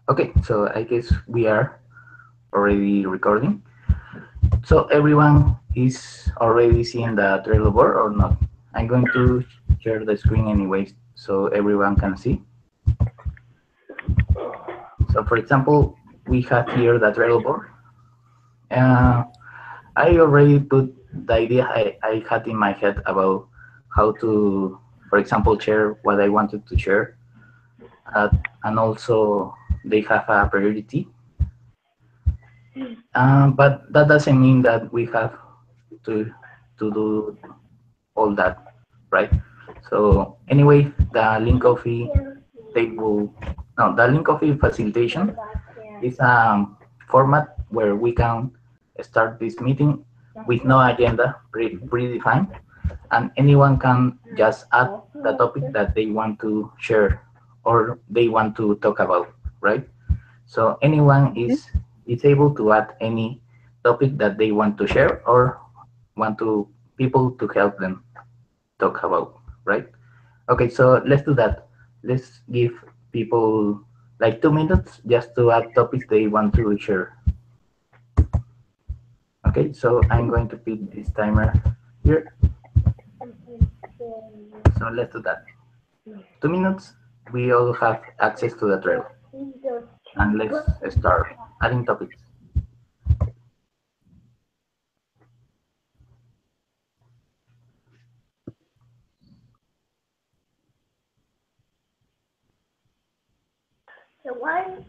Okay, so I guess we are already recording. So everyone is already seeing the Trello board or not? I'm going to share the screen anyways so everyone can see. So for example, we have here the Trello board. I already put the idea I had in my head about how to, for example, share what I wanted to share. And also they have a priority. But that doesn't mean that we have to do all that, right? So anyway, the link coffee table, no, the link coffee facilitation is a format where we can start this meeting with no agenda predefined, and anyone can just add the topic that they want to share or they want to talk about, right? So anyone is able to add any topic that they want to share or want to people to help them talk about, right? Okay, so let's do that. Let's give people like 2 minutes just to add topics they want to share. Okay, so I'm going to put this timer here. So let's do that. 2 minutes, we all have access to the Trello. And let's start adding topics.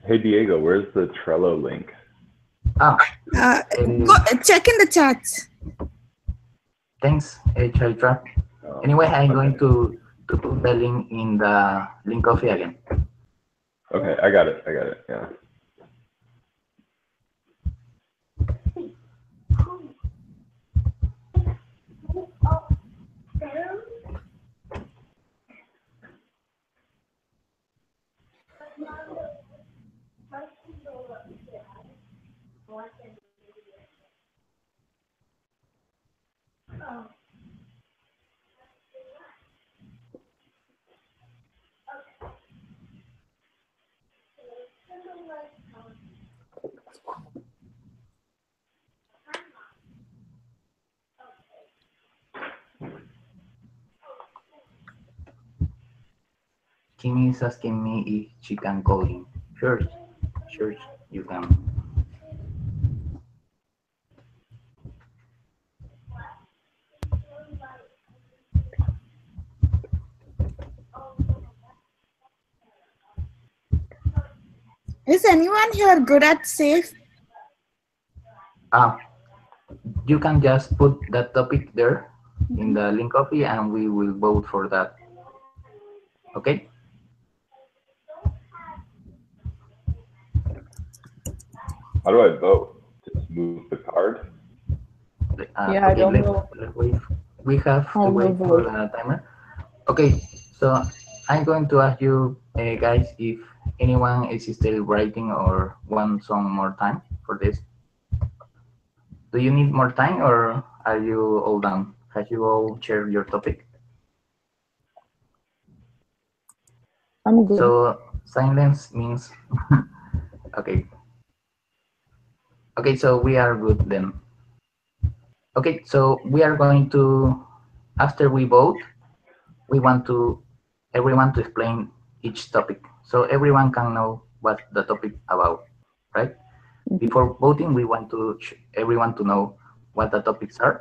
Hey Diego, where's the Trello link? Go, check in the chat. Thanks, Chaitra. Anyway, I'm going to put the link in the link coffee again. Okay, I got it. Yeah. Kimmy is asking me if she can call in. Sure, you can. Is anyone here good at safe? You can just put that topic there in the link copy and we will vote for that. Okay? How do I vote? Just move the card? Yeah, I don't know. We have to wait for the timer. Okay, so I'm going to ask you guys if anyone is still writing or want some more time for this. Do you need more time or are you all done? Have you all shared your topic? I'm good. So silence means okay. Okay, so we are good then. Okay, so we are going to, after we vote, we want to everyone to explain each topic so everyone can know what the topic about, right? Before voting, we want to everyone to know what the topics are,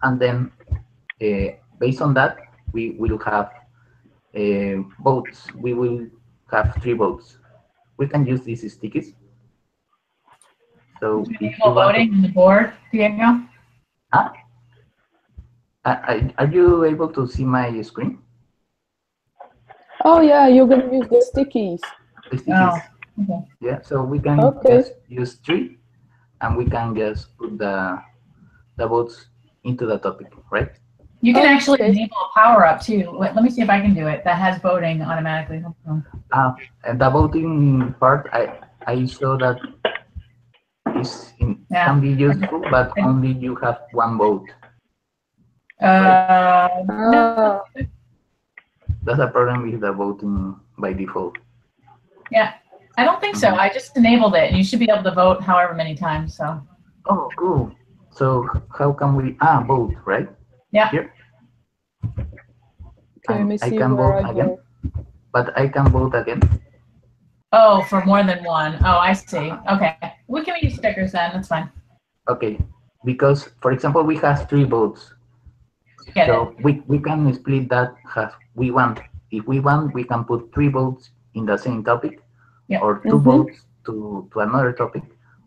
and then based on that, we will have votes. We will have 3 votes. We can use these stickies. So if you voting on the board, Diego? Huh? Are you able to see my screen? Oh yeah, you're gonna use the stickies. The stickies. Oh, okay. Yeah, so we can just use 3, and we can just put the votes into the topic, right? You can actually enable a power up too. Let me see if I can do it. That has voting automatically. And the voting part, I saw that can be useful, but only you have 1 vote. Right? No. That's a problem with the voting by default. Yeah. I don't think so. I just enabled it, and you should be able to vote however many times. So. Oh, cool. So how can we vote, right? Yeah. Here. Okay, let me I see can where vote I again. go. But I can vote again. Oh, for more than one. Oh, I see. Okay. We can use stickers then. That's fine. Okay. Because, for example, we have 3 votes. Get So we can split that as we want. If we want, we can put 3 votes in the same topic, Yep. or 2 votes to another topic,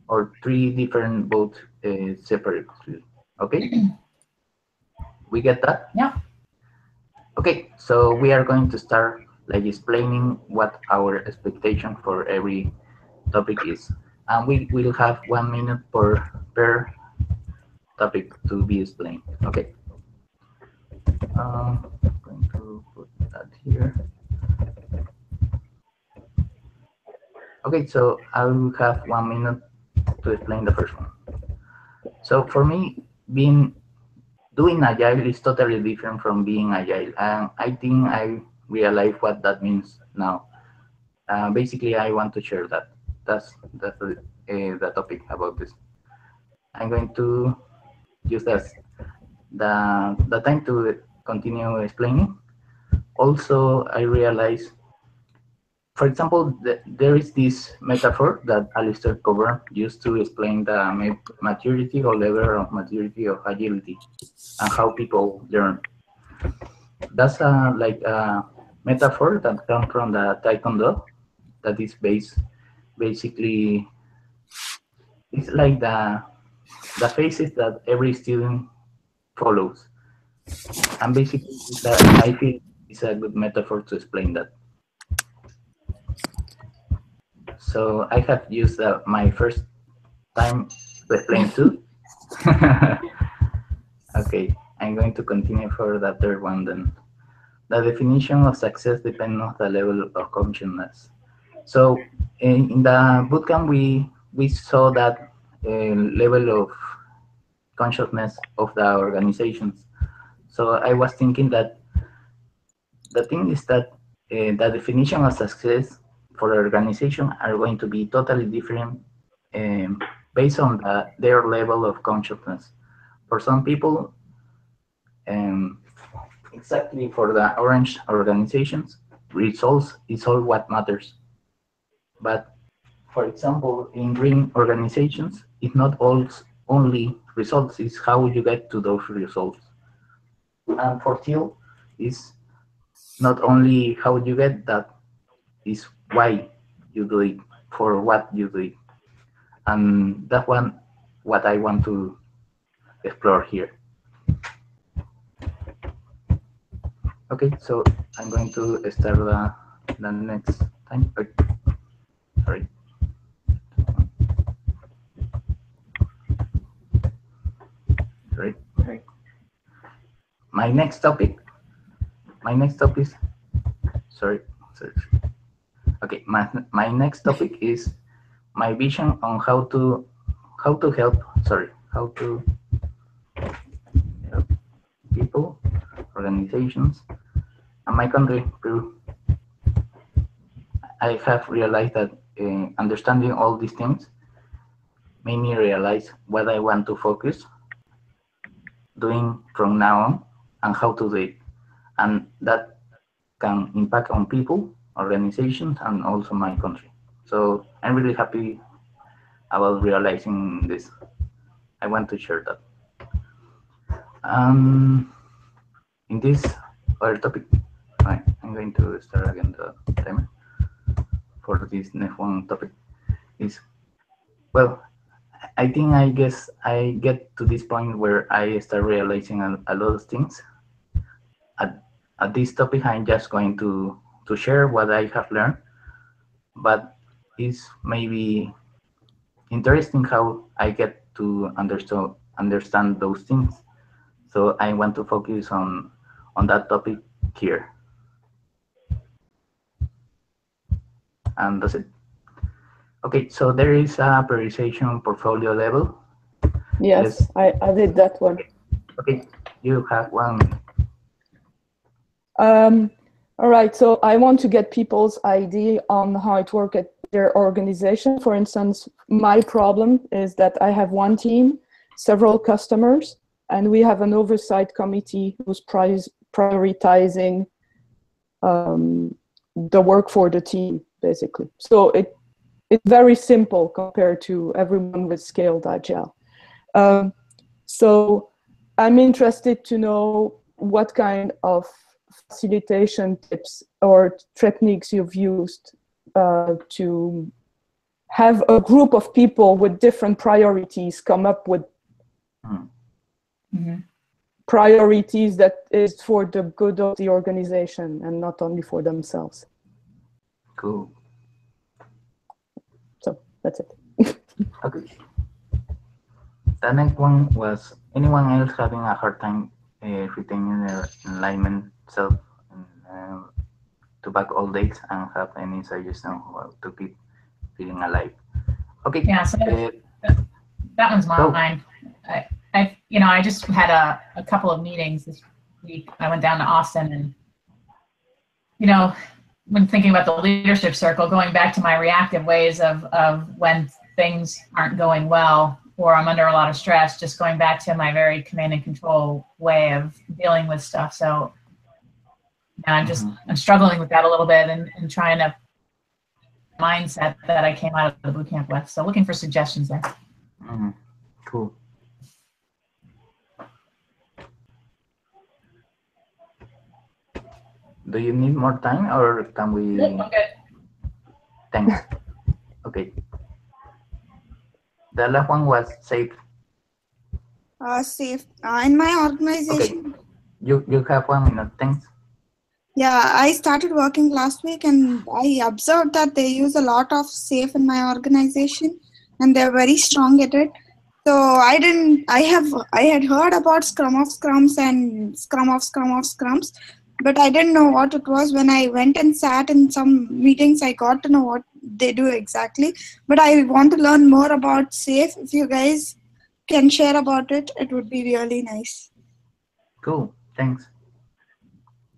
or 3 different votes separately. Okay? We get that? Yeah. Okay, so we are going to start like explaining what our expectation for every topic is. And we will have 1 minute per topic to be explained. Okay. I'm going to put that here. Okay, so I will have 1 minute to explain the first one. So for me, doing agile is totally different from being agile, and I think I realize what that means now. Basically, I want to share that. That's the topic about this. I'm going to use this the time to continue explaining. Also, I realize, for example, there is this metaphor that Alistair Coburn used to explain the maturity or level of maturity of agility and how people learn. That's like a metaphor that comes from the Taekwondo, that is basically, it's like the phases that every student follows. And basically, I feel it's a good metaphor to explain that. So I have used my first time to explain too. Okay, I'm going to continue for the third one then. The definition of success depends on the level of consciousness. So in the bootcamp, we saw that level of consciousness of the organizations. So I was thinking that the thing is that the definition of success for the organization are going to be totally different based on their level of consciousness. For some people, exactly for the orange organizations, results is all what matters. But for example, in green organizations, it's not only results, it's how you get to those results. And for teal, it's not only how you get that, is why you do it, for what you do it. And that one, what I want to explore here. Okay, so I'm going to start the next time. Sorry. Sorry. My next topic. Sorry. Okay, my next topic is my vision on how to help people, organizations, and my country, Peru. I have realized that understanding all these things made me realize what I want to focus doing from now on and how to do it. And that can impact on people, organizations, and also my country. So I'm really happy about realizing this. I want to share that. In this other topic, I'm going to start again the timer for this next one topic. Is, well, I think I guess I get to this point where I start realizing a lot of things. At this topic, I'm just going to share what I have learned, but it's maybe interesting how I get to understand those things. So I want to focus on that topic here. And that's it. Okay, so there is a prioritization portfolio level. Yes, I did that one. Okay, you have one. All right, so I want to get people's idea on how it works at their organization. For instance, my problem is that I have one team, several customers, and we have an oversight committee who's prioritizing the work for the team, basically. So it's very simple compared to everyone with Scaled Agile. So I'm interested to know what kind of facilitation tips or techniques you've used to have a group of people with different priorities come up with priorities that is for the good of the organization and not only for themselves. Cool. So that's it. Okay. The next one was, anyone else having a hard time retaining their alignment self to back all dates and have any suggestion to keep feeling alive? Okay. Yeah, so that one's mine. I just had a couple of meetings this week. I went down to Austin, and when thinking about the leadership circle, going back to my reactive ways of when things aren't going well or I'm under a lot of stress, just going back to my very command and control way of dealing with stuff. So I'm struggling with that a little bit and trying to mindset that I came out of the boot camp with. So looking for suggestions there. Cool. Do you need more time or can we? Nope, I'm good. Thanks. Okay. The last one was safe. Safe. In my organization. Okay. You have 1 minute. Thanks. Yeah, I started working last week and I observed that they use a lot of SAFe in my organization and they're very strong at it. So I had heard about Scrum of Scrums and Scrum of Scrums, but I didn't know what it was. When I went and sat in some meetings, I got to know what they do exactly. But I want to learn more about SAFe. If you guys can share about it, it would be really nice. Cool. Thanks.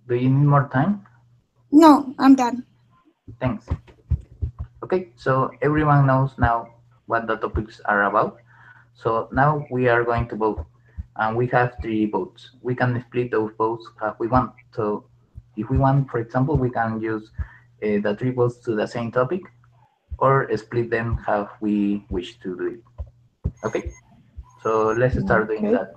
Do you need more time? No, I'm done. Thanks. Okay, so everyone knows now what the topics are about. So now we are going to vote. And we have 3 votes. We can split those votes as we want. So if we want, for example, we can use the 3 votes to the same topic or split them how we wish to do it. Okay, so let's start doing that.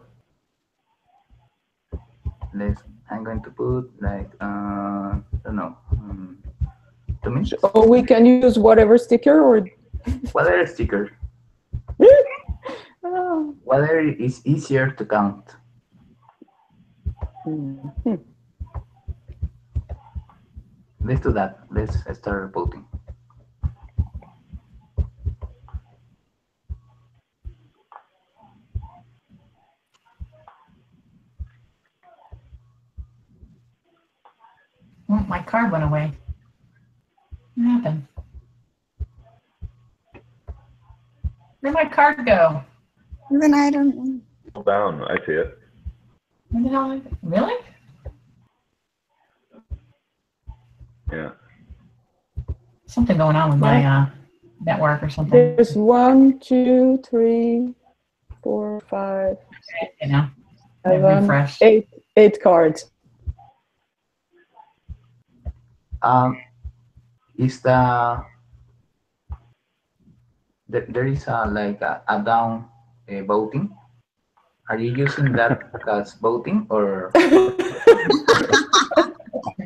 I'm going to put like, I don't know, 2 minutes. Or we can use whatever sticker or whatever sticker. Whether is easier to count. Let's do that. Let's start voting. Oh, my card went away. What happened? Where'd my card go? Even I don't know. Scroll down. I see it. Where the hell? Really? Yeah. Something going on with my network or something. There's 1, 2, 3, 4, 5, You know, 7, refresh. 8 cards. Is there is a down voting? Are you using that as voting or? Come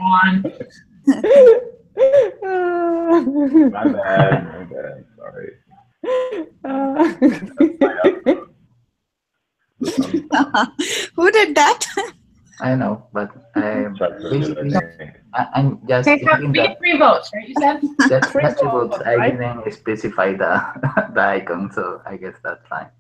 on. My bad. Sorry. Who did that? I know, but basically, I'm just Okay, so thinking we that get 3 votes, right? You said? that's 3 votes. votes, I right? didn't specify the the icon, so I guess that's fine.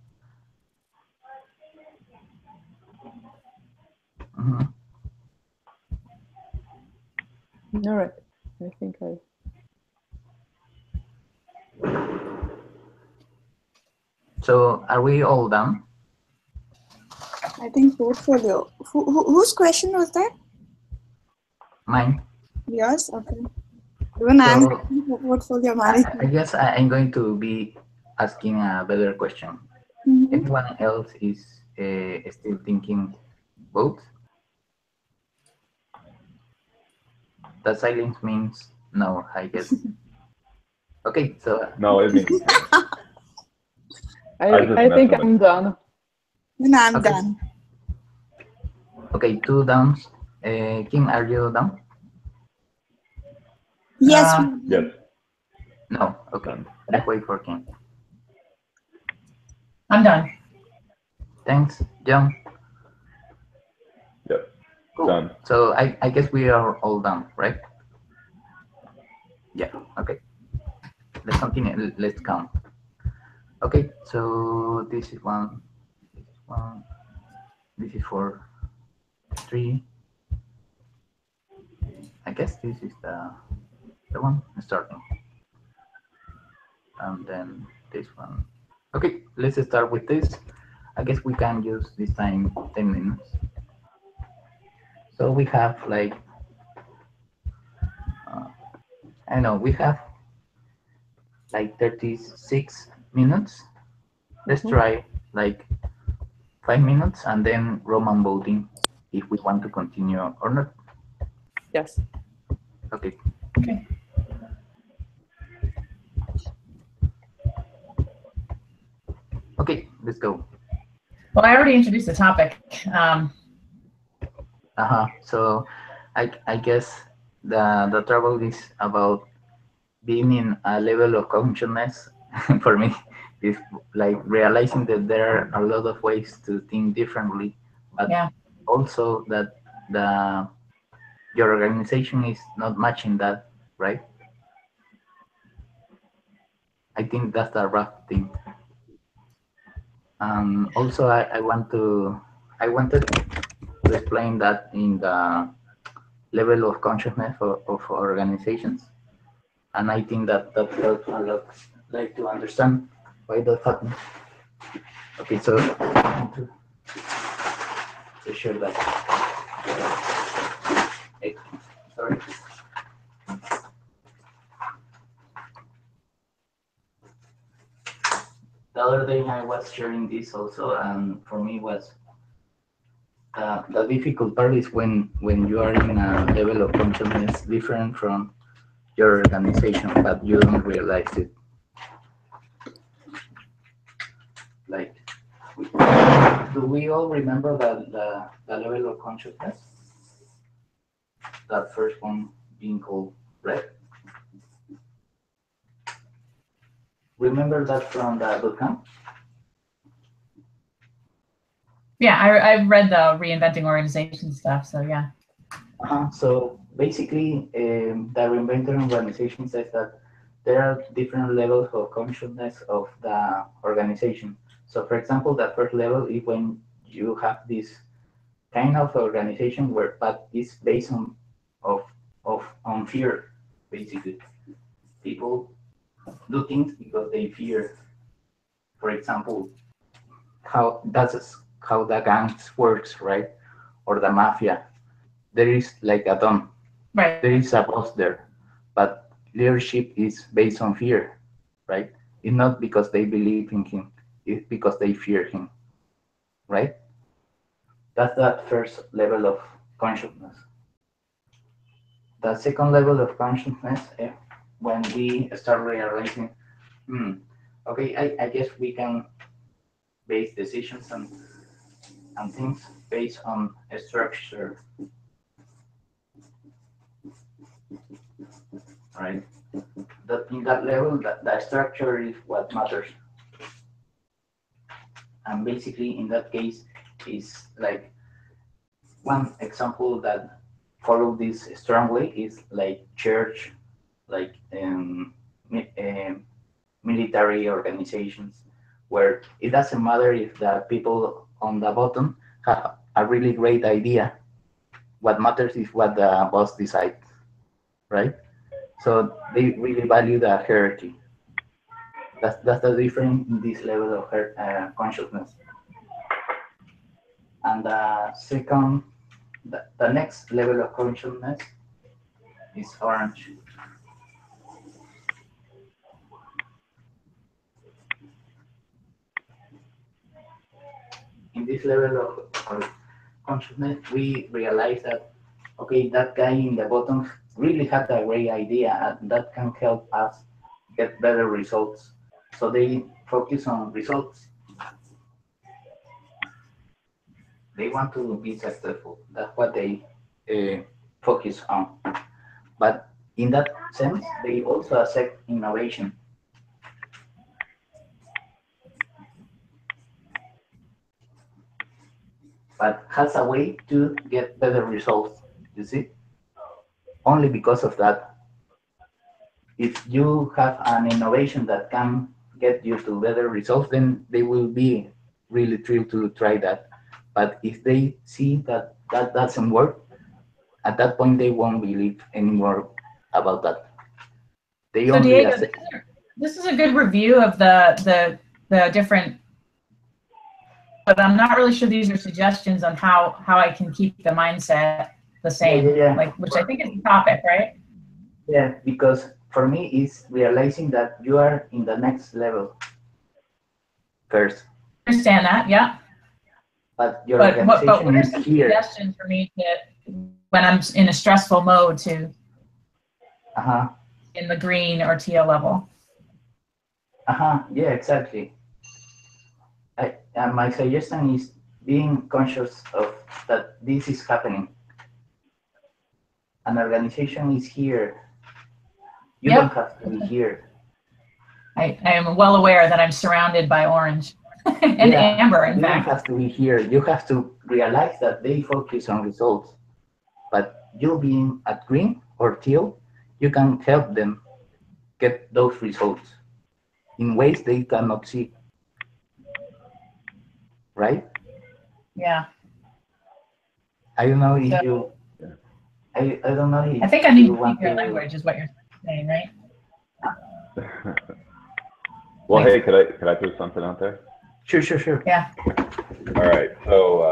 All right. I think So are we all done? I think portfolio. Whose question was that? Mine. Yours? Okay. Even I'm So looking for portfolio I management. guess I'm going to be asking a better question. Mhm. Anyone else is still thinking both? The silence means no, I guess. Okay, so No, it means I just I think messing with I'm done. Then I'm okay, done. okay, two downs. Kim, are you down? Yes. yes. No. Okay, Done. let's wait for Kim. I'm done. Thanks, John. Yep. Cool. Done. So I guess we are all done, right? Yeah. Okay. Let's continue. Let's count. Okay. So this is one. This is one. This is for 3. I guess this is the one starting, and then this one. Okay. Let's start with this. I guess we can use this time 10 minutes. So we have like I know we have like 36 minutes. Let's try like 5 minutes and then Roman voting if we want to continue or not. Yes. Okay. Okay. Okay, let's go. Well, I already introduced the topic. So I guess the trouble is about being in a level of consciousness for me is like realizing that there are a lot of ways to think differently, but Yeah. also that the your organization is not matching that, right? I think that's the rough thing. Also, I wanted to explain that in the level of consciousness of organizations, and I think that that helps a lot, like to understand why that happens. Okay, so to share that. Hey, sorry. The other day I was sharing this also, and for me was the difficult part is when you are in a level of consciousness different from your organization, but you don't realize it. Like, do we all remember the level of consciousness? That first one being called red. Remember that from the bootcamp? Yeah, I've read the reinventing organization stuff, so yeah. So basically, the reinventing organization says that there are different levels of consciousness of the organization. So, for example, the first level is when you have this kind of organization where, but it's based on fear, basically. People do things because they fear. For example, that's how the gangs works, right? Or the mafia. There is like a don. Right. There is a boss there, but leadership is based on fear, right? It's not because they believe in him. It's because they fear him, right? That's that first level of consciousness. The second level of consciousness, when we start realizing, okay, I guess we can base decisions and things based on a structure, right? That in that level, the structure is what matters. And basically, in that case, is like one example that follow this strongly is like church, like military organizations, where it doesn't matter if the people on the bottom have a really great idea. What matters is what the boss decides, right? So they really value the hierarchy. That's the difference in this level of consciousness. And the second, the next level of consciousness is orange. this level of consciousness, we realize that, okay, that guy in the bottom really had a great idea and that can help us get better results. So they focus on results. They want to be successful. That's what they focus on. But in that sense, they also accept innovation. But has a way to get better results, you see? Only because of that. If you have an innovation that can get you to better results, then they will be really thrilled to try that. But if they see that that doesn't work, at that point they won't believe anymore about that. They So only Diego, accept. this is a good review of the different, but I'm not really sure these are suggestions on how I can keep the mindset the same, Yeah. like, which I think is the topic, right? Yeah, because for me it's realizing that you are in the next level first. Understand that, yeah. But your But what organization are is some here. suggestions for me to, when I'm in a stressful mode, to in the green or teal level? Yeah, exactly. My suggestion is being conscious of that this is happening. An organization is here. You don't have to be here. I am well aware that I'm surrounded by orange and amber, in you fact. don't have to be here. You have to realize that they focus on results. But you being at green or teal, you can help them get those results in ways they cannot see. Right? Yeah. I don't know if you. I don't know if I think I need to want speak your language, is what you're saying, right? Well, hey, could I throw something out there? Sure. Yeah. All right. So,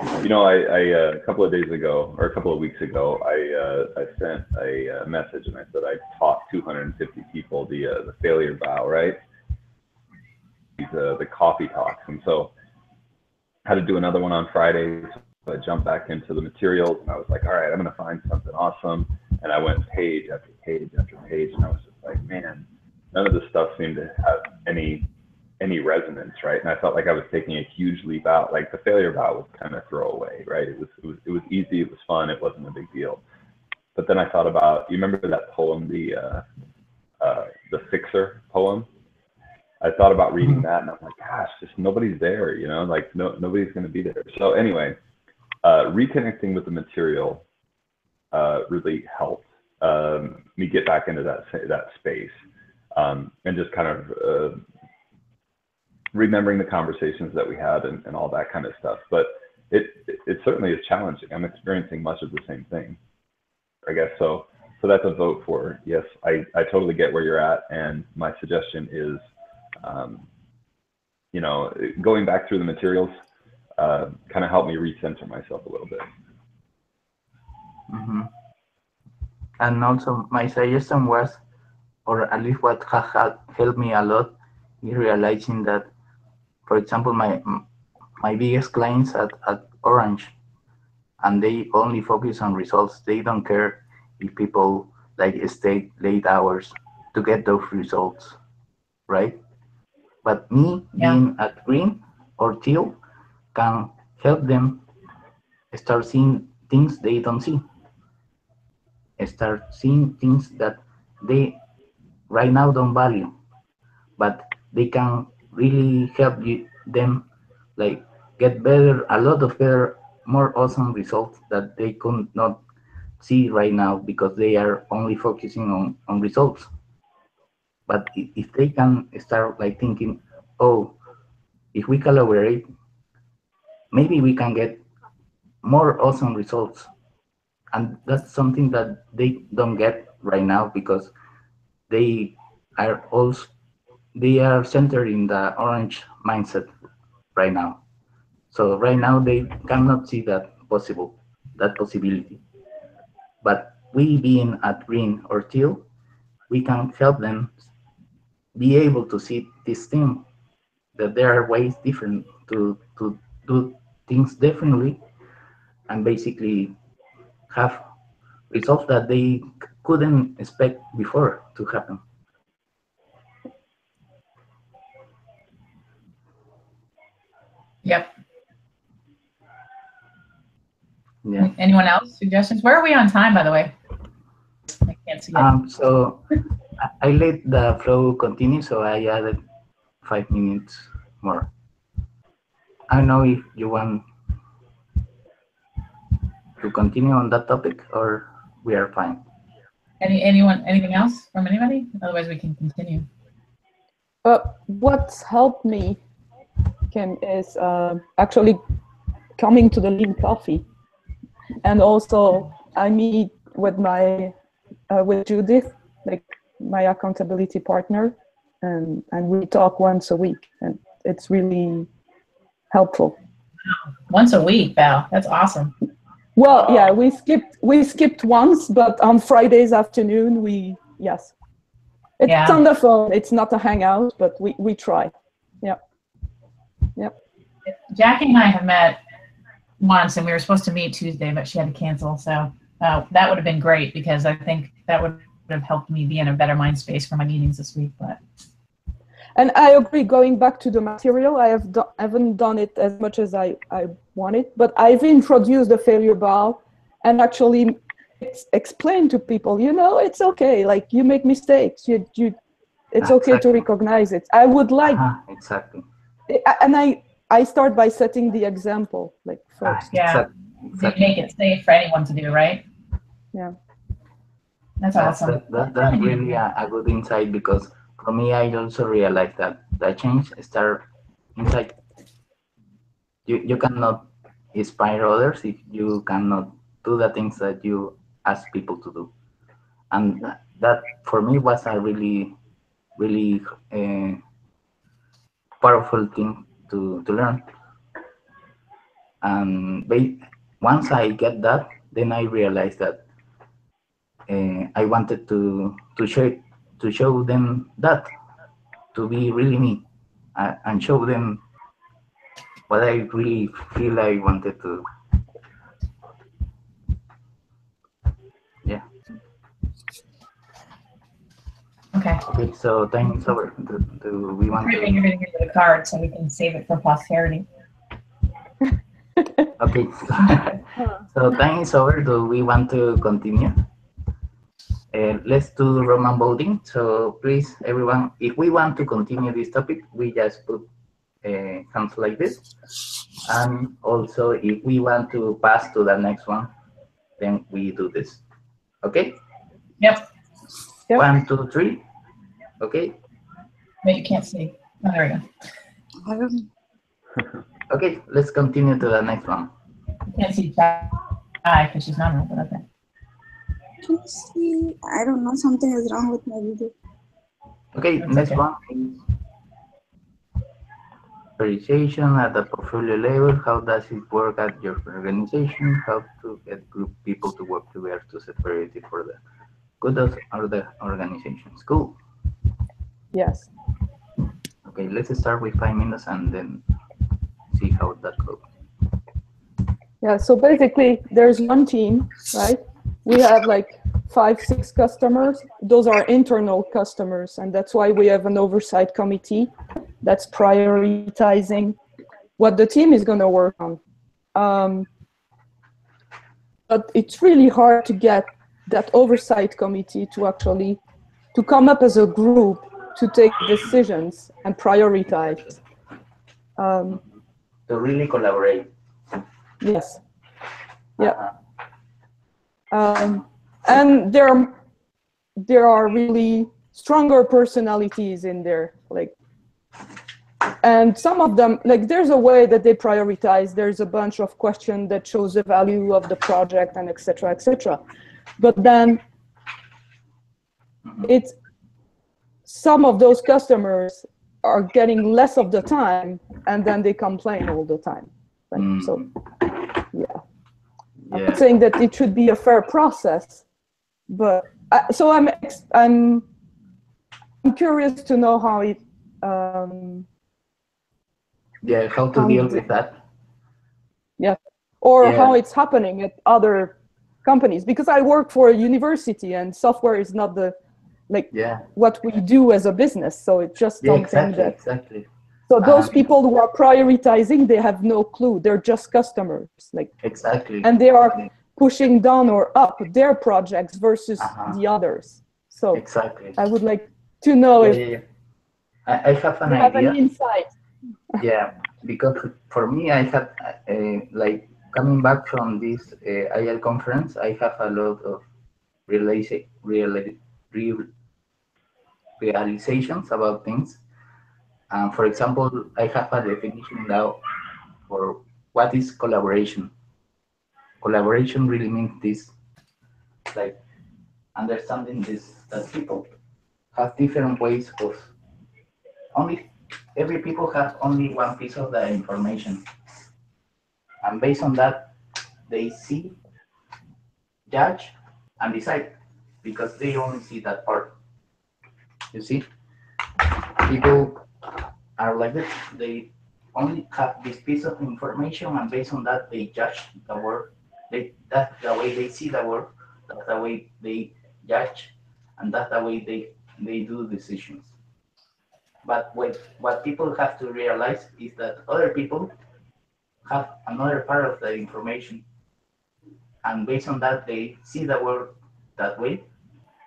I a couple of days ago or a couple of weeks ago, I sent a message and I said I taught 250 people the failure vow, right? The coffee talks, and so I had to do another one on Friday. So I jumped back into the materials and I was like, all right, I'm going to find something awesome. And I went page after page after page, and I was just like, man, none of this stuff seemed to have any resonance, right? And I felt like I was taking a huge leap out. Like the failure vow was kind of throwaway, right? It was easy, it was fun, it wasn't a big deal. But then I thought about, you remember that poem, the Fixer poem? I thought about reading that, and I'm like, gosh, just nobody's there, you know, like nobody's going to be there. So anyway, reconnecting with the material really helped me get back into that space, and just kind of remembering the conversations that we had and all that kind of stuff. But it certainly is challenging. I'm experiencing much of the same thing, I guess. So that's a vote for yes. I totally get where you're at, and my suggestion is, going back through the materials kind of helped me recenter myself a little bit. And also my suggestion was, or at least what had helped me a lot, is realizing that, for example, my biggest clients at Orange, and they only focus on results. They don't care if people like stay late hours to get those results, right? But me being at green or teal can help them start seeing things they don't see. Start seeing things that they right now don't value, but they can really help them like get better, a lot of better, more awesome results that they could not see right now because they are only focusing on results. But if they can start like thinking, oh, if we collaborate, maybe we can get more awesome results. And that's something that they don't get right now because they are centered in the orange mindset right now. So right now they cannot see that possibility. But we being at green or teal, we can help them be able to see this thing, that there are ways different to do things differently and basically have results that they couldn't expect before to happen. Yep. Yeah. Anyone else? Suggestions? Where are we on time, by the way? I can't see it. So I let the flow continue, so I added 5 minutes more. I don't know if you want to continue on that topic or we are fine. Anything else from anybody? Otherwise, we can continue. What's helped me, Kim, is actually coming to the Lean Coffee, and also I meet with my with Judith, like my accountability partner, and we talk once a week, and it's really helpful. Once a week, Val. That's awesome. Well, yeah, we skipped once, but on Fridays afternoon yes. It's on the phone. It's not a hangout, but we try. Yep. Jackie and I have met once, and we were supposed to meet Tuesday, but she had to cancel. So that would have been great because I think that would have helped me be in a better mind space for my meetings this week. And I agree. Going back to the material, I haven't done it as much as I wanted, but I've introduced the failure bar and actually explained to people, it's okay. Like you make mistakes. It's okay to recognize it. I would like exactly. And I start by setting the example, like first. Yeah, exactly. Make it safe for anyone to do, right? Yeah. That's awesome. That's really a good insight because for me, I also realized that the change starts inside. You cannot inspire others if you cannot do the things that you ask people to do. And that for me was a really, really powerful thing to learn. And once I get that, then I realized that I wanted to show them that, to be really me, and show them what I really feel I wanted to. Yeah. Okay. Okay, so time is over. Do we want to? Bring everything into the card so we can save it for posterity. Okay. So time is over. Do we want to continue? Let's do Roman voting. So please, everyone, if we want to continue this topic, we just put hands like this. And also, if we want to pass to the next one, then we do this. Okay? Yep. 1, 2, 3. Okay? But you can't see. Oh, there we go. Okay, let's continue to the next one. You can't see Chai because she's not, but okay. Can you see? I don't know, something is wrong with my video. Okay, next one is prioritization at the portfolio level. How does it work at your organization? How to get group people to work together to set priority for the good of the organizations. Cool. Yes. Okay, let's start with 5 minutes and then see how that goes. Yeah, so basically there's one team, right? We have like 5, 6 customers. Those are internal customers, and that's why we have an oversight committee that's prioritizing what the team is going to work on. But it's really hard to get that oversight committee to actually come up as a group to take decisions and prioritize. To really collaborate. Yes. Yeah. And there are really stronger personalities in there, like, and some of them, like, there's a way that they prioritize. There's a bunch of questions that shows the value of the project and et cetera, but then some of those customers are getting less of the time, and then they complain all the time. Right? So, yeah. I'm not saying that it should be a fair process, but so I'm curious to know how it. How to deal with that. or Yeah. how it's happening at other companies. Because I work for a university, and software is not the Yeah. what we do as a business. So it's just Yeah, something exactly, that. exactly. So those people who are prioritizing, they have no clue. They're just customers, exactly. and they are pushing down or up their projects versus the others. So exactly. I would like to know if I have an you have idea. any insight. Yeah, because for me, I had like coming back from this IL conference, I have a lot of realiza- reali- re- realizations about things. For example, I have a definition now for what is collaboration. Collaboration really means this, like understanding this that people have different ways of only every people have only one piece of the information, and based on that, they see, judge, and decide because they only see that part. You see, people are like this. They only have this piece of information, and based on that, they judge the world. That's the way they see the world. That's the way they judge, and that's the way they do decisions. But what people have to realize is that other people have another part of the information, and based on that, they see the world that way,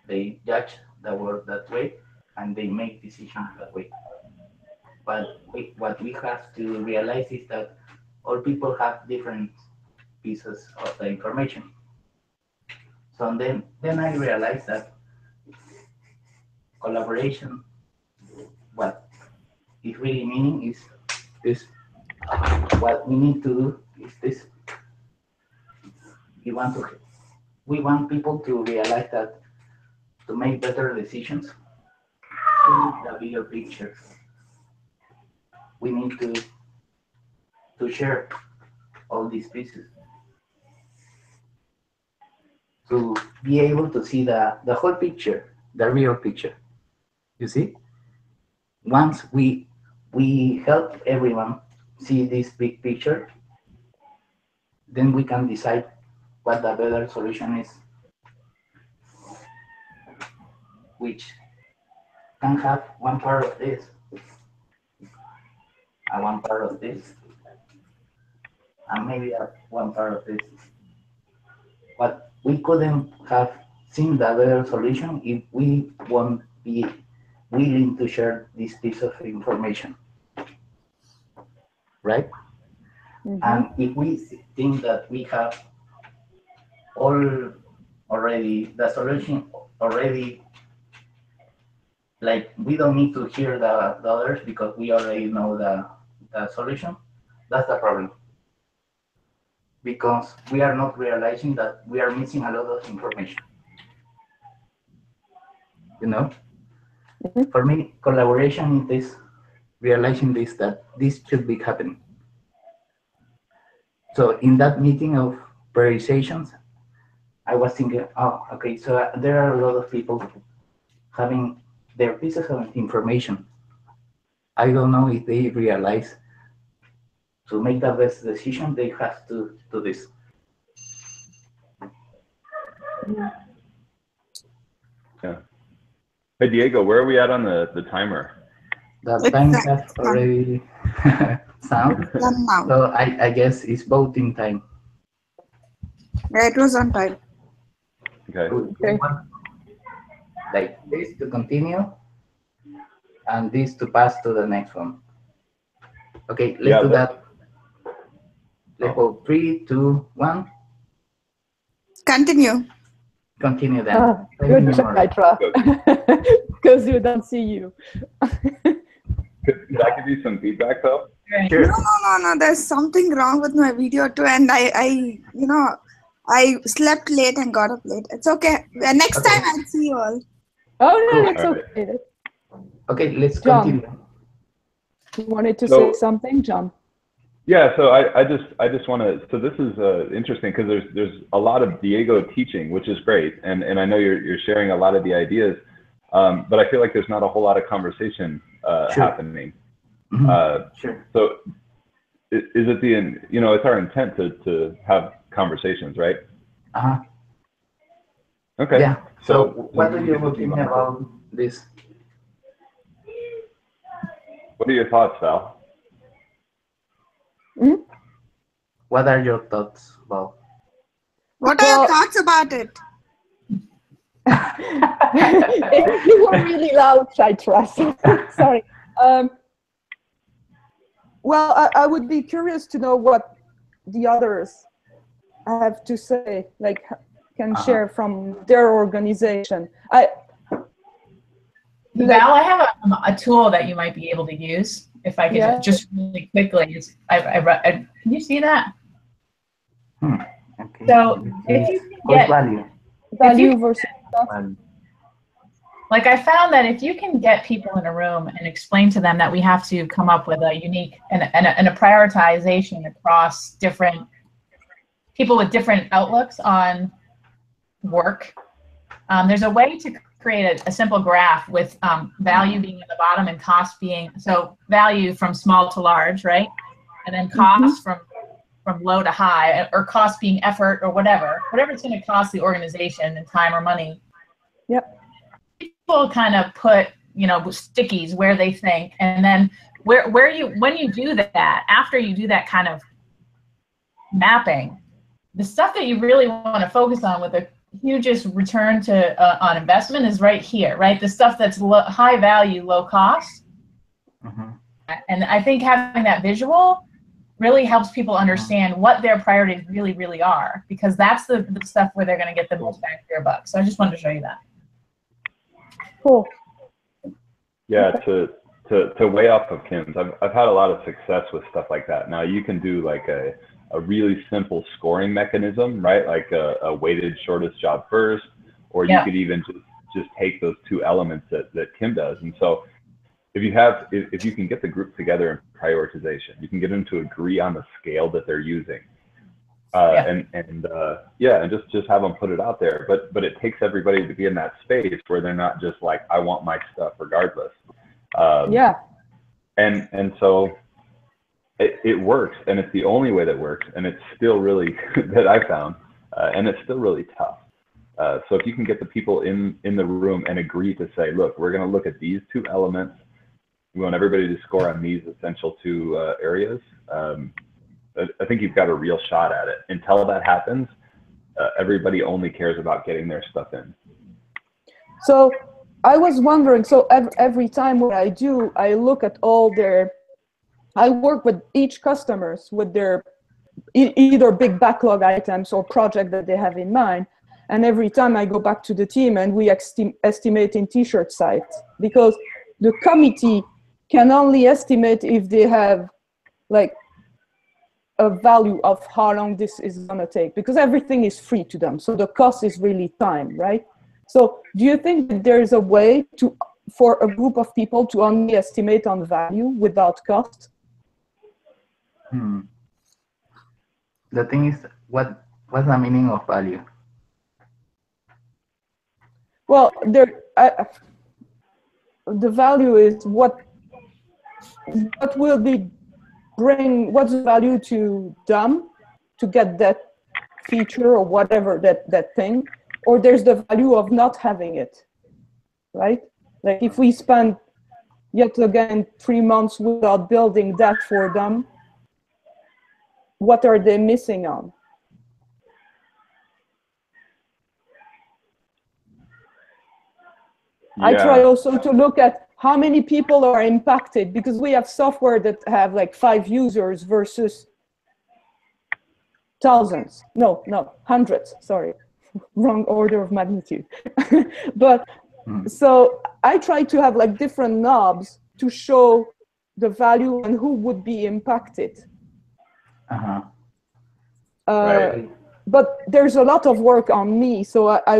they judge the world that way, and they make decisions that way. But what we have to realize is that all people have different pieces of the information. So then I realized that collaboration, what it really meaning is this. What we need to do is this. We want to we want people to realize that to make better decisions, we need the bigger picture. We need to share all these pieces to be able to see the whole picture, the real picture. You see, once we help everyone see this big picture, then we can decide what the better solution is, which can have one part of this and one part of this, and maybe one part of this. But we couldn't have seen the better solution if we won't be willing to share this piece of information, right? And if we think that we have all already the solution already, like we don't need to hear the others because we already know the solution, that's the problem. Because we are not realizing that we are missing a lot of information. You know? For me, collaboration is this, realizing this, that this should be happening. So in that meeting of prioritizations, I was thinking, oh, okay, so there are a lot of people having their pieces of information. I don't know if they realize to make the best decision, they have to do this. Yeah. Hey, Diego, where are we at on the timer? The time has already sound. So I guess it's voting time. Yeah, it was on time. Okay. Like this to continue, and this to pass to the next one. Okay, let's do that. Let's go 3, 2, 1. Continue. Continue then. Good try, because you don't see you. Could I give you some feedback though? Sure. No. There's something wrong with my video too, and I slept late and got up late. It's okay. Next time I'll see you all. Oh no, it's okay. Okay, let's John, continue. you wanted to say something, John? Yeah, so I just want to. So this is interesting because there's a lot of Diego teaching, which is great, and I know you're sharing a lot of the ideas, but I feel like there's not a whole lot of conversation happening. Sure. So is it the, you know, it's our intent to have conversations, right? Uh-huh. Okay. Yeah. So what we are can you get the looking team on board. about this? What are your thoughts, Val? Hmm? What are your thoughts about? What are your thoughts about it? You were really loud, Chaitra. Sorry. Well, I would be curious to know what the others have to say, like can share from their organization. Val, I have a tool that you might be able to use if I can just really quickly. Can you see that? Okay. So if you can get value versus value. like I found that if you can get people in a room and explain to them that we have to come up with a unique and a prioritization across different people with different outlooks on work, there's a way to create a simple graph with value being at the bottom and cost being, so value from small to large, right? And then cost from low to high, or cost being effort or whatever it's going to cost the organization in time or money. Yep. People kind of put, you know, stickies where they think, and then when you do that, after you do that kind of mapping, the stuff that you really want to focus on with the hugest return to on investment is right here, right? The stuff that's high value, low cost. And I think having that visual really helps people understand what their priorities really, really are, because that's the stuff where they're going to get the most bang for your buck. So I just wanted to show you that. Cool. Yeah, to weigh off of Kim's, I've had a lot of success with stuff like that. Now you can do like a really simple scoring mechanism, right? Like a weighted shortest job first, or you could even just take those two elements that Kim does. And so if you can get the group together in prioritization, you can get them to agree on the scale that they're using. And just have them put it out there. But it takes everybody to be in that space where they're not just like, I want my stuff regardless. And so it works, and it's the only way that works, and it's still really that I found, and it's still really tough. So if you can get the people in the room and agree to say, look, we're going to look at these two elements. We want everybody to score on these essential two areas. I think you've got a real shot at it. Until that happens, everybody only cares about getting their stuff in. So I was wondering, so every time what I do, I look at I work with each customers with their either big backlog items or project that they have in mind. And every time I go back to the team and we estimate in t-shirt size, because the committee can only estimate if they have like a value of how long this is going to take, because everything is free to them. So the cost is really time, right? So do you think that there is a way for a group of people to only estimate on value without cost? The thing is, what's the meaning of value? Well, the value is what will be what's the value to them to get that feature or whatever that thing, or there's the value of not having it, right? Like if we spend yet again 3 months without building that for them, what are they missing on? I try also to look at how many people are impacted, because we have software that have like 5 users versus thousands. No, hundreds, sorry. Wrong order of magnitude. But so I try to have like different knobs to show the value and who would be impacted. Right. But there's a lot of work on me, so I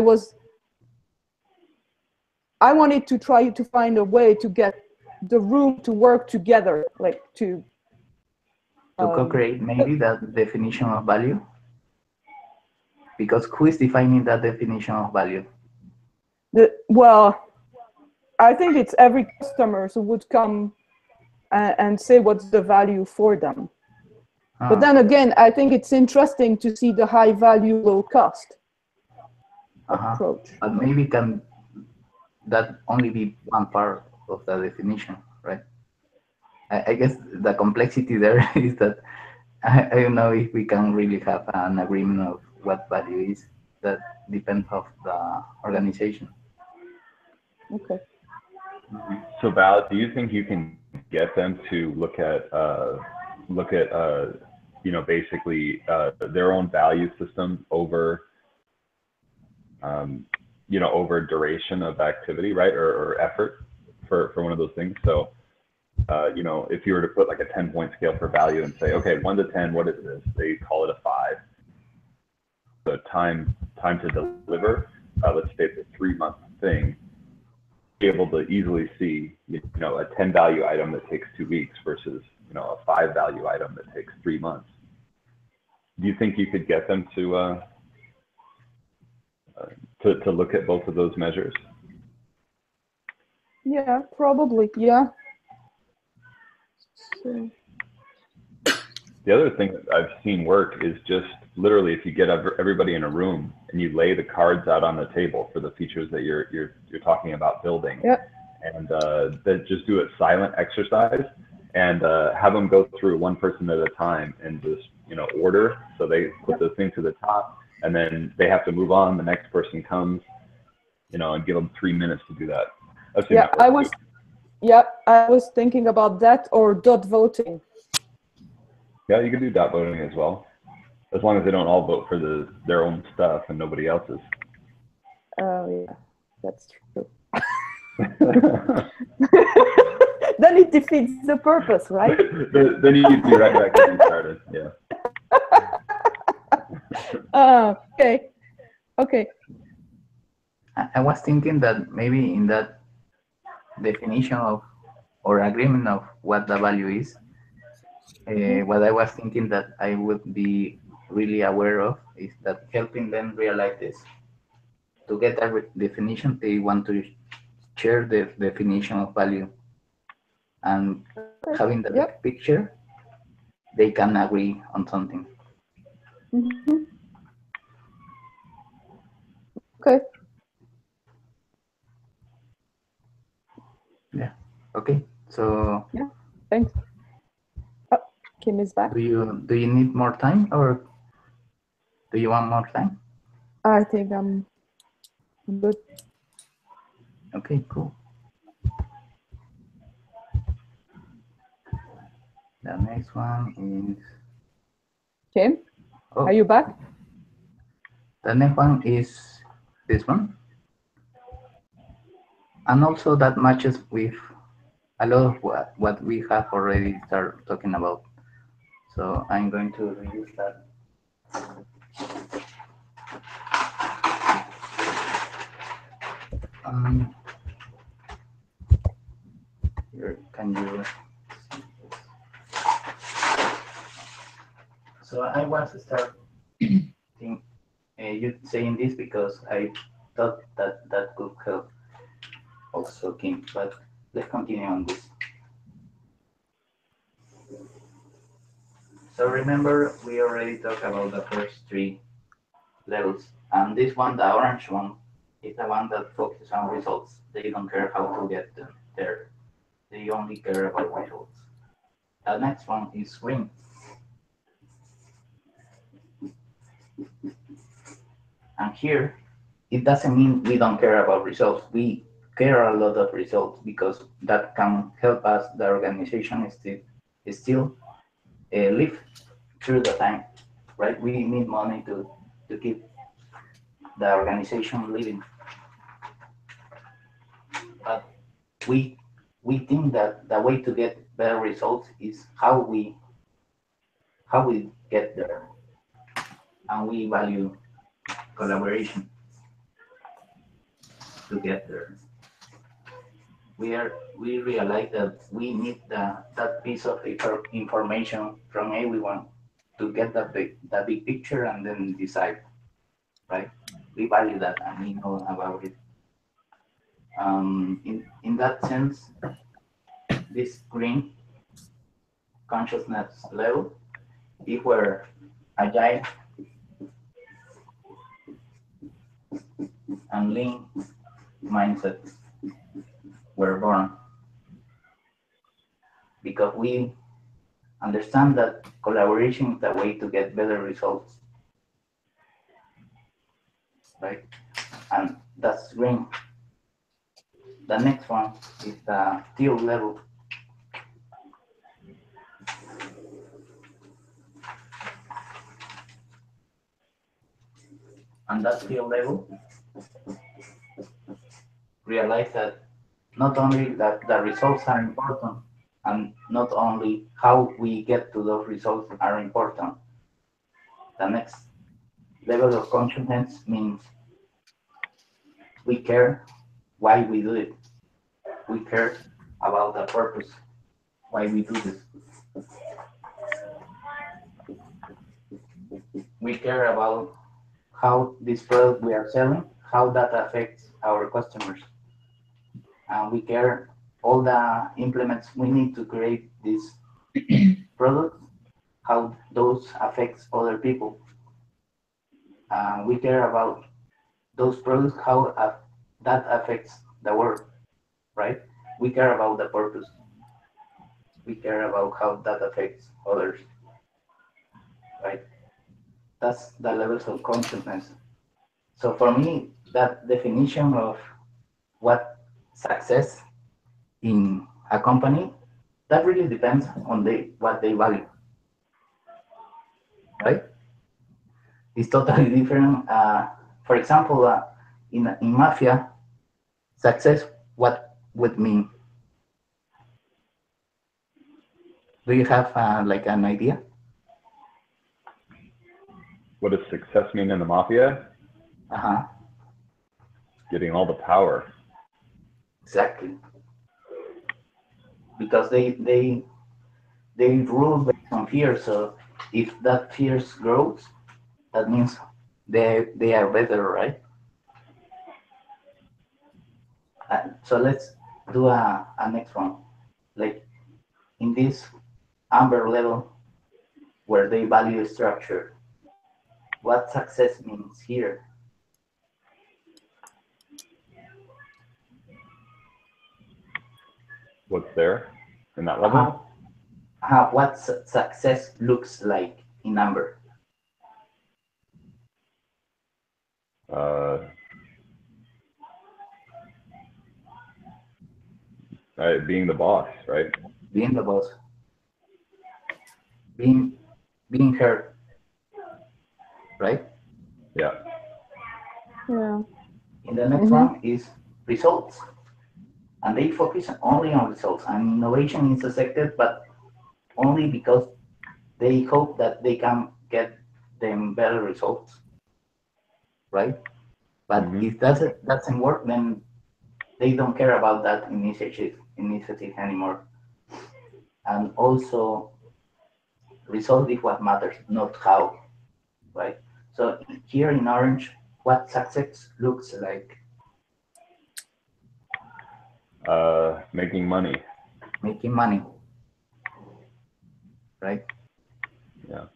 wanted to try to find a way to get the room to work together, like to co-create maybe that definition of value, because who is defining that definition of value? Well, I think it's every customer who would come and say what's the value for them. But then again, I think it's interesting to see the high value, low cost approach. But maybe can that only be one part of the definition, right? I guess the complexity there is that I don't know if we can really have an agreement of what value is. That depends of the organization. Okay. So Val, do you think you can get them to look at you know, basically their own value system over you know, over duration of activity, right, or effort for one of those things? So you know, if you were to put like a 10-point scale for value and say, okay, 1 to 10, what is this? They call it a 5. The time to deliver, let's say it's a 3-month thing, be able to easily see, you know, a 10 value item that takes 2 weeks versus, you know, a 5 value item that takes 3 months. Do you think you could get them to look at both of those measures? Yeah, probably. Yeah. So. The other thing that I've seen work is just literally if you get everybody in a room and you lay the cards out on the table for the features that you're talking about building, and then just do a silent exercise and have them go through one person at a time and just, you know, order. So they put the thing to the top and then they have to move on. The next person comes, you know, and give them 3 minutes to do that. Yeah, I was thinking about that, or dot voting. Yeah, you can do dot voting as well, as long as they don't all vote for their own stuff and nobody else's. Oh yeah, that's true. Then it defeats the purpose, right? Then you'd be right back where you started. Yeah. Okay. I was thinking that maybe in that definition of or agreement of what the value is, what I was thinking that I would be really aware of is that helping them realize this. To get a definition, they want to share the definition of value, and having the big picture, they can agree on something. Okay. Yeah. Okay. So. Yeah. Thanks. Oh, Kim is back. Do you need more time, or do you want more time? I think I'm good. Okay, cool. The next one is Kim. Are you back? The next one is this one, and also that matches with a lot of what we have already started talking about. So I'm going to reuse that. Here, can you see this? So I want to start you saying this because I thought that could help also Kim, but let's continue on this. So remember, we already talked about the first 3 levels, and this one, the orange one, is the one that focuses on results. They don't care how to get them there. They only care about results. The next one is green. And here, it doesn't mean we don't care about results. We care a lot of results because that can help us, the organization still live through the time, right? We need money to keep the organization living. But we think that the way to get better results is how we get there, and we value collaboration to get there. We realize that we need that piece of information from everyone to get the big picture and then decide, right? We value that and we know about it. In that sense, this green consciousness level if we're agile and lean mindset were born, because we understand that collaboration is the way to get better results, right? And that's green. The next one is the teal level. And that teal level, realize that not only that the results are important, and not only how we get to those results are important. The next level of consciousness means we care why we do it. We care about the purpose, why we do this. We care about how this product we are selling, how that affects our customers. And we care all the implements we need to create this product, how those affects other people. We care about those products, how that affects the world, right? We care about the purpose. We care about how that affects others, right? That's the levels of consciousness. So for me, that definition of what success in a company, that really depends on what they value, right? It's totally different. For example, in mafia, success, what would mean? Do you have like an idea? What does success mean in the mafia? Getting all the power. Exactly. Because they rule based on fear. So if that fear grows, that means they are better, right? So let's do a next one. Like in this amber level where they value structure, what success means here? What's there in that level? What success looks like in amber? Being the boss, right? Being the boss. Being heard, right? Yeah. Yeah. And the next one is results. And they focus only on results. And innovation is accepted, but only because they hope that they can get them better results, right? But if that doesn't work, then they don't care about that initiative anymore. And also, result is what matters, not how, right? So here in orange, what success looks like? Making money. Making money, right? Yeah.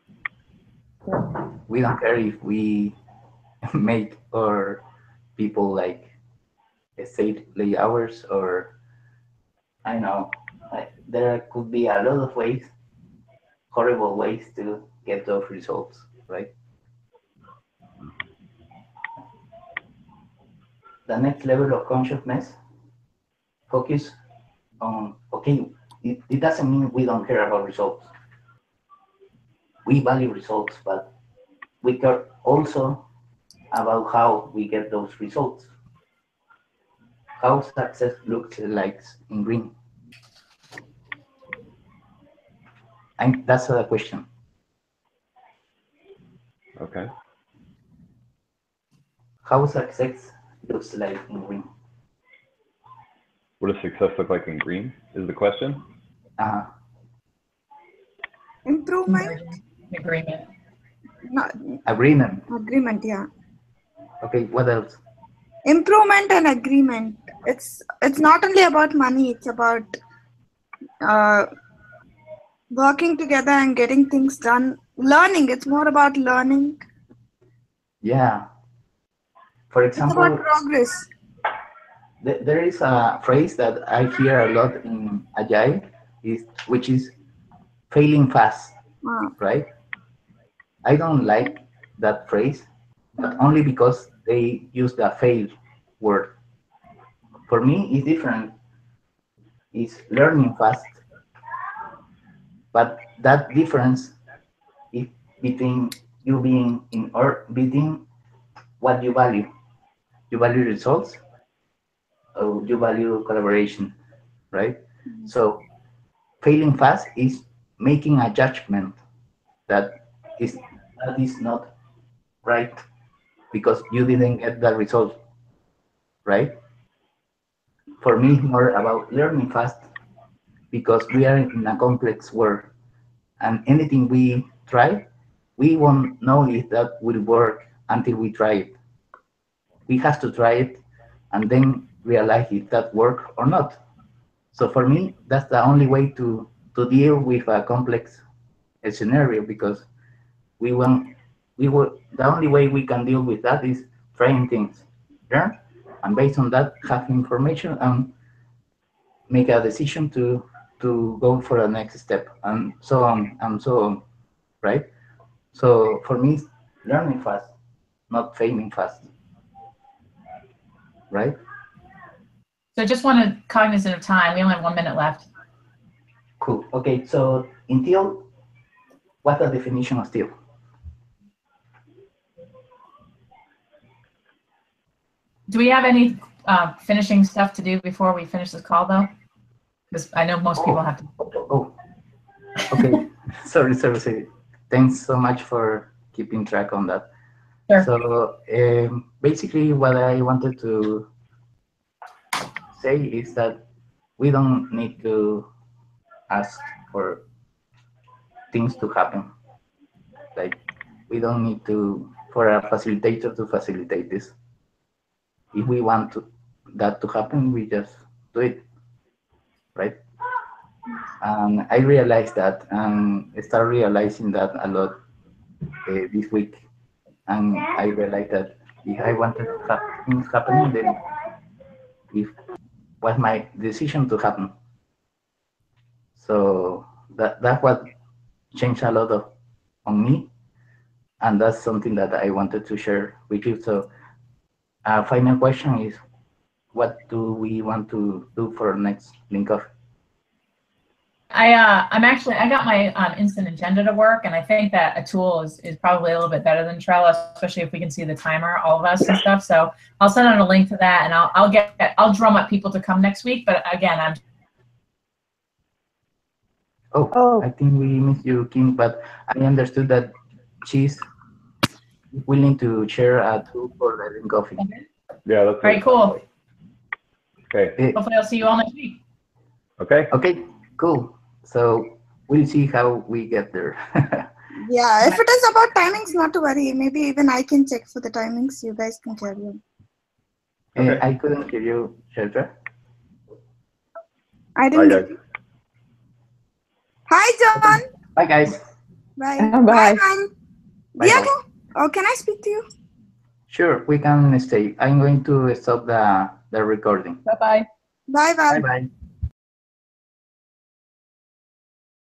We don't care if we make our people like save late hours, or I know there could be a lot of ways, horrible ways to get those results, right? The next level of consciousness focus on, okay, it doesn't mean we don't care about results. We value results, but we care also about how we get those results. How success looks like in green. And that's the question. Okay. How success looks like in green. What does success look like in green is the question? Improvement. Agreement. Agreement, yeah. Okay, what else? Improvement and agreement. It's not only about money, it's about working together and getting things done learning. It's more about learning. Yeah. For It's about example, progress. there is a phrase that I hear a lot in Agile, which is failing fast, Ah, right? I don't like that phrase, but only because they use the fail word. For me, it's different. It's learning fast, but that difference is between you being in or between what you value. You value results, or you value collaboration, right? So failing fast is making a judgment that is not right because you didn't get the result, right? For me, it's more about learning fast because we are in a complex world, and anything we try, we won't know if that will work until we try it. We have to try it and then realize if that work or not. So for me, that's the only way to deal with a complex scenario because we want we will the only way we can deal with that is trying things, learn, and based on that have information and make a decision to go for the next step and so on and so on, right? So for me, it's learning fast, not failing fast, right? So just wanted cognizant of time. We only have 1 minute left. Cool. Okay, so in teal, what's the definition of teal? Do we have any finishing stuff to do before we finish this call, though? Because I know most people have to. Oh, okay. sorry. Thanks so much for keeping track on that. Sure. So basically, what I wanted to say is that we don't need to ask for things to happen. Like we don't need to for a facilitator to facilitate this. If we want that to happen, we just do it, right? And I realized that and start realizing that a lot this week. And I realized that if I wanted to have things happening, then it was my decision to happen. So that's what changed a lot on me, and that's something that I wanted to share with you. So, final question is, what do we want to do for next link off? I got my instant agenda to work, and I think that a tool is probably a little bit better than Trello, especially if we can see the timer, all of us and stuff. So I'll send out a link to that, and I'll drum up people to come next week. But again, I'm. Oh, I think we missed you, Kim, but I understood that she's willing to share a tool for the link coffee. Yeah, that's Very cool. Okay. Hopefully, I'll see you all next week. Okay. Okay, cool. So we'll see how we get there. yeah, if it is about timings, not to worry. Maybe even I can check for the timings. You guys can carry on. Okay. I couldn't hear you, Sheltra. I Bye, didn't. guys. Hi, John. Bye, guys. Bye. Bye. Bye, man. Bye, Diego. bye. Oh, can I speak to you? Sure, we can stay. I'm going to stop the recording. Bye-bye. Bye, bye. Bye-bye.